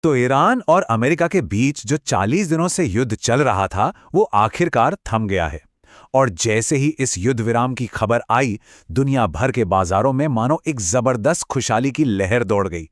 तो ईरान और अमेरिका के बीच जो 40 दिनों से युद्ध चल रहा था वो आखिरकार थम गया है। और जैसे ही इस युद्ध विराम की खबर आई, दुनिया भर के बाजारों में मानो एक जबरदस्त खुशहाली की लहर दौड़ गई।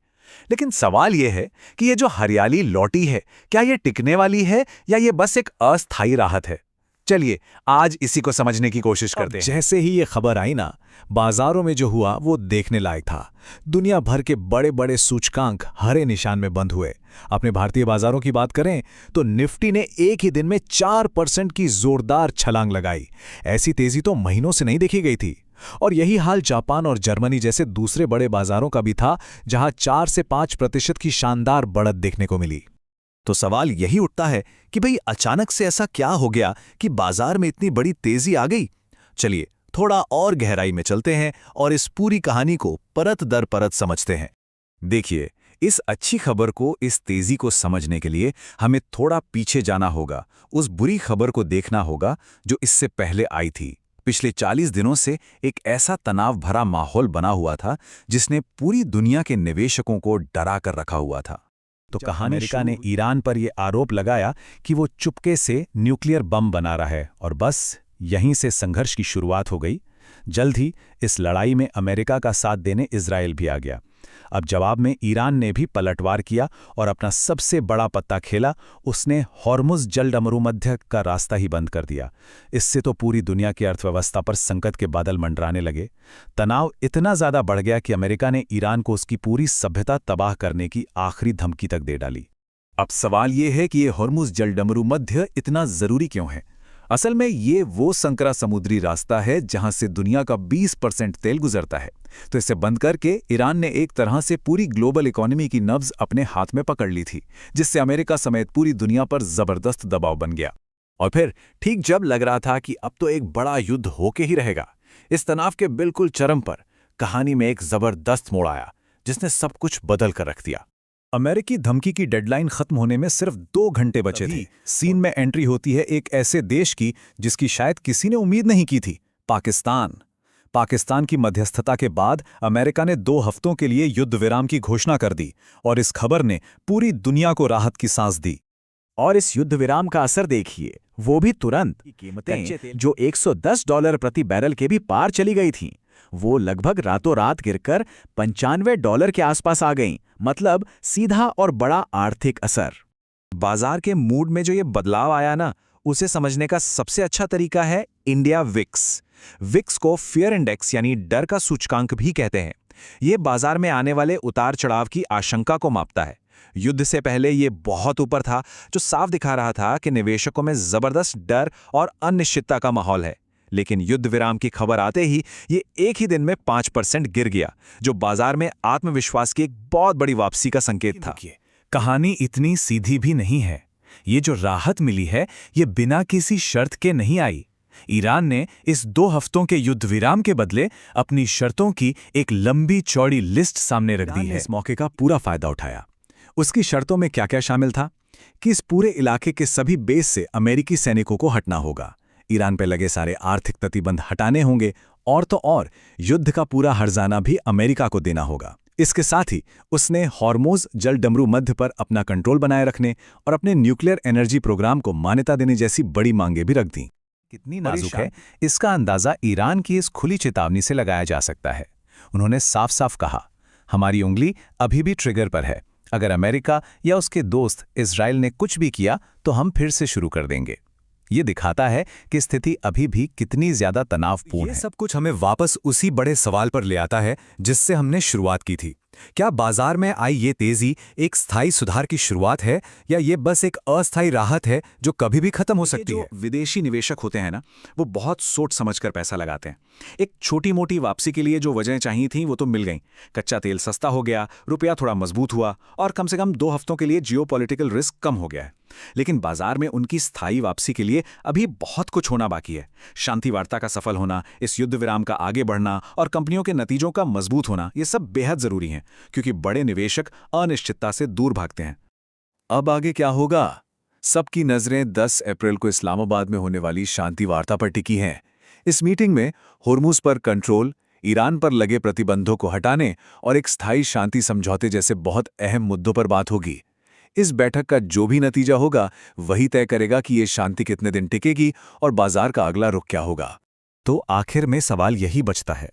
लेकिन सवाल यह है कि ये जो हरियाली लौटी है, क्या ये टिकने वाली है या ये बस एक अस्थायी राहत है? चलिए आज इसी को समझने की कोशिश करते हैं। जैसे ही ये खबर आई ना, बाजारों में जो हुआ वो देखने लायक था। दुनिया भर के बड़े बड़े सूचकांक हरे निशान में बंद हुए। अपने भारतीय बाजारों की बात करें तो निफ्टी ने एक ही दिन में 4% की जोरदार छलांग लगाई। ऐसी तेजी तो महीनों से नहीं देखी गई थी। और यही हाल जापान और जर्मनी जैसे दूसरे बड़े बाजारों का भी था, जहां 4 से 5% की शानदार बढ़त देखने को मिली। तो सवाल यही उठता है कि भाई अचानक से ऐसा क्या हो गया कि बाजार में इतनी बड़ी तेजी आ गई। चलिए थोड़ा और गहराई में चलते हैं और इस पूरी कहानी को परत दर परत समझते हैं। देखिए, इस अच्छी खबर को, इस तेजी को समझने के लिए हमें थोड़ा पीछे जाना होगा, उस बुरी खबर को देखना होगा जो इससे पहले आई थी। पिछले 40 दिनों से एक ऐसा तनाव भरा माहौल बना हुआ था जिसने पूरी दुनिया के निवेशकों को डरा कर रखा हुआ था। तो कहानी अमेरिका ने ईरान पर यह आरोप लगाया कि वो चुपके से न्यूक्लियर बम बना रहा है, और बस यहीं से संघर्ष की शुरुआत हो गई। जल्द ही इस लड़ाई में अमेरिका का साथ देने इजराइल भी आ गया। अब जवाब में ईरान ने भी पलटवार किया और अपना सबसे बड़ा पत्ता खेला। उसने हॉर्मुज़ जलडमरूमध्य का रास्ता ही बंद कर दिया। इससे तो पूरी दुनिया की अर्थव्यवस्था पर संकट के बादल मंडराने लगे। तनाव इतना ज़्यादा बढ़ गया कि अमेरिका ने ईरान को उसकी पूरी सभ्यता तबाह करने की आखिरी धमकी तक दे डाली। अब सवाल ये है कि ये हॉर्मुज़ जलडमरूमध्य इतना ज़रूरी क्यों है? असल में ये वो संकरा समुद्री रास्ता है जहां से दुनिया का 20% तेल गुजरता है। तो इसे बंद करके ईरान ने एक तरह से पूरी ग्लोबल इकोनॉमी की नब्ज अपने हाथ में पकड़ ली थी, जिससे अमेरिका समेत पूरी दुनिया पर जबरदस्त दबाव बन गया। और फिर ठीक जब लग रहा था कि अब तो एक बड़ा युद्ध होके ही रहेगा, इस तनाव के बिल्कुल चरम पर कहानी में एक जबरदस्त मोड़ आया जिसने सब कुछ बदल कर रख दिया। अमेरिकी धमकी की डेडलाइन खत्म होने में सिर्फ 2 घंटे बचे थे। सीन में एंट्री होती है एक ऐसे देश की जिसकी शायद किसी ने उम्मीद नहीं की थी, पाकिस्तान। पाकिस्तान की मध्यस्थता के बाद अमेरिका ने 2 हफ्तों के लिए युद्ध विराम की घोषणा कर दी, और इस खबर ने पूरी दुनिया को राहत की सांस दी। और इस युद्ध विराम का असर देखिए, वो भी तुरंत। कीमतें जो $110 प्रति बैरल के भी पार चली गई थीं, वो लगभग रातों रात गिरकर $95 के आसपास आ गईं। मतलब सीधा और बड़ा आर्थिक असर। बाजार के मूड में जो ये बदलाव आया ना, उसे समझने का सबसे अच्छा तरीका है इंडिया विक्स। विक्स को फियर इंडेक्स यानी डर का सूचकांक भी कहते हैं। ये बाजार में आने वाले उतार चढ़ाव की आशंका को मापता है। युद्ध से पहले ये बहुत ऊपर था, जो साफ दिखा रहा था कि निवेशकों में जबरदस्त डर और अनिश्चितता का माहौल है। लेकिन युद्ध विराम की खबर आते ही ये एक ही दिन में 5% गिर गया, जो बाजार में आत्मविश्वास की एक बहुत बड़ी वापसी का संकेत था। कहानी इतनी सीधी भी नहीं है। ये जो राहत मिली है, ये बिना किसी शर्त के नहीं आई। ईरान ने इस 2 हफ्तों के युद्ध विराम के बदले अपनी शर्तों की एक लंबी चौड़ी लिस्ट सामने रख दी है। इस मौके का पूरा फायदा उठाया। उसकी शर्तों में क्या क्या शामिल था कि इस पूरे इलाके के सभी बेस से अमेरिकी सैनिकों को हटना होगा, ईरान पर लगे सारे आर्थिक प्रतिबंध हटाने होंगे, और तो और युद्ध का पूरा हर्जाना भी अमेरिका को देना होगा। इसके साथ ही उसने हॉर्मुज़ जलडमरूमध्य पर अपना कंट्रोल बनाए रखने और अपने न्यूक्लियर एनर्जी प्रोग्राम को मान्यता देने जैसी बड़ी मांगें भी रख दीं। कितनी नाजुक है, इसका अंदाजा ईरान की इस खुली चेतावनी से लगाया जा सकता है। उन्होंने साफ साफ कहा, हमारी उंगली अभी भी ट्रिगर पर है। अगर अमेरिका या उसके दोस्त इजराइल ने कुछ भी किया तो हम फिर से शुरू कर देंगे। ये दिखाता है कि स्थिति अभी भी कितनी ज्यादा तनावपूर्ण है। ये सब कुछ हमें वापस उसी बड़े सवाल पर ले आता है जिससे हमने शुरुआत की थी। क्या बाजार में आई ये तेजी एक स्थायी सुधार की शुरुआत है या ये बस एक अस्थायी राहत है जो कभी भी खत्म हो सकती है? विदेशी निवेशक होते हैं ना, वो बहुत सोच समझकर पैसा लगाते हैं। एक छोटी मोटी वापसी के लिए जो वजहें चाहिए थीं वो तो मिल गईं। कच्चा तेल सस्ता हो गया, रुपया थोड़ा मजबूत हुआ, और कम से कम 2 हफ्तों के लिए जियोपॉलिटिकल रिस्क कम हो गया है। लेकिन बाजार में उनकी स्थायी वापसी के लिए अभी बहुत कुछ होना बाकी है। शांति वार्ता का सफल होना, इस युद्ध विराम का आगे बढ़ना और कंपनियों के नतीजों का मजबूत होना, ये सब बेहद जरूरी हैं, क्योंकि बड़े निवेशक अनिश्चितता से दूर भागते हैं। अब आगे क्या होगा? सबकी नजरें 10 अप्रैल को इस्लामाबाद में होने वाली शांति वार्ता पर टिकी हैं। इस मीटिंग में हॉर्मुज़ पर कंट्रोल, ईरान पर लगे प्रतिबंधों को हटाने और एक स्थायी शांति समझौते जैसे बहुत अहम मुद्दों पर बात होगी। इस बैठक का जो भी नतीजा होगा वही तय करेगा कि ये शांति कितने दिन टिकेगी और बाजार का अगला रुख क्या होगा। तो आखिर में सवाल यही बचता है,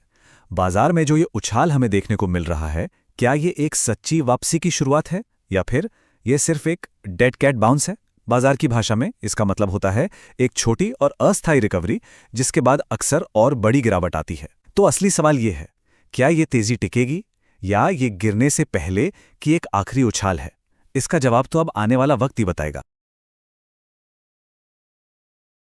बाजार में जो ये उछाल हमें देखने को मिल रहा है, क्या ये एक सच्ची वापसी की शुरुआत है या फिर ये सिर्फ एक डेड कैट बाउंस है? बाजार की भाषा में इसका मतलब होता है एक छोटी और अस्थायी रिकवरी जिसके बाद अक्सर और बड़ी गिरावट आती है। तो असली सवाल ये है, क्या ये तेजी टिकेगी या ये गिरने से पहले की एक आखिरी उछाल है? इसका जवाब तो अब आने वाला वक्त ही बताएगा।